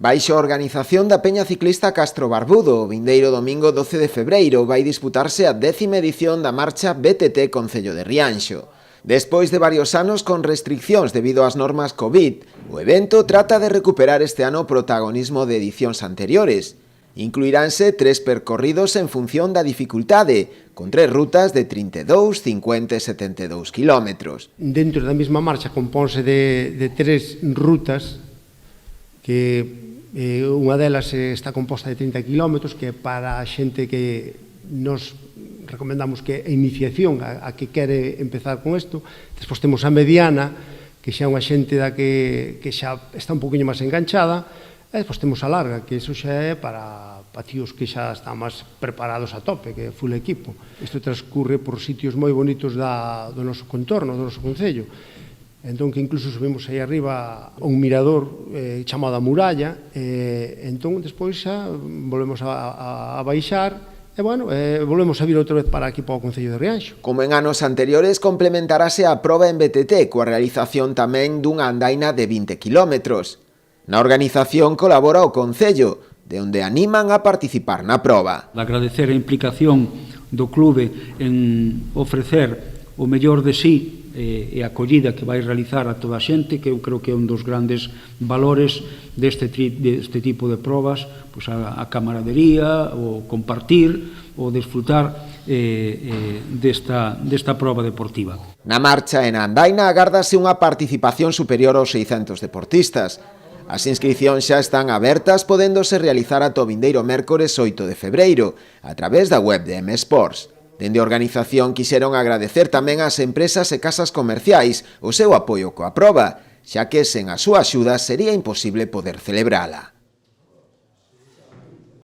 Baixo a organización da Peña Ciclista Castro Barbudo, o vindeiro domingo 12 de febreiro vai disputarse a 10ª edición da marcha BTT Concello de Rianxo. Despois de varios anos con restriccións debido ás normas COVID, o evento trata de recuperar este ano o protagonismo de edicións anteriores. Incluiránse 3 percorridos en función da dificultade, con 3 rutas de 32, 50 e 72 kilómetros. Dentro da mesma marcha compónse de 3 rutas que unha delas está composta de 30 kilómetros, que para a xente que nos recomendamos que a iniciación a que quere empezar con isto. Despois temos a mediana, que xa é unha xente da que xa está un poquinho máis enganchada, e despois temos a larga, que iso xa é para tíos que xa están máis preparados a tope, que é full equipo. Isto transcurre por sitios moi bonitos do noso contorno, do noso concello. Entón, que incluso subimos aí arriba a un mirador chamado a Muralla, entón, despois xa volvemos a baixar, e, bueno, volvemos a vir outra vez para aquí para o Concello de Rianxo. Como en anos anteriores, complementarase a proba en BTT, coa realización tamén dunha andaina de 20 kilómetros. Na organización colabora o Concello, de onde animan a participar na proba. Agradecer a implicación do clube en ofrecer o mellor de sí e a acollida que vai realizar a toda a xente, que eu creo que é un dos grandes valores deste tipo de probas, pois a camaradería, o compartir, o desfrutar desta proba deportiva. Na marcha e na andaina agárdase unha participación superior aos 600 deportistas. As inscricións xa están abertas, podéndose realizar ata o vindeiro mércores 8 de febreiro, a través da web de M-Sports. Dende a organización quixeron agradecer tamén ás empresas e casas comerciais o seu apoio coa proba, xa que sen a súa axuda sería imposible poder celebrala.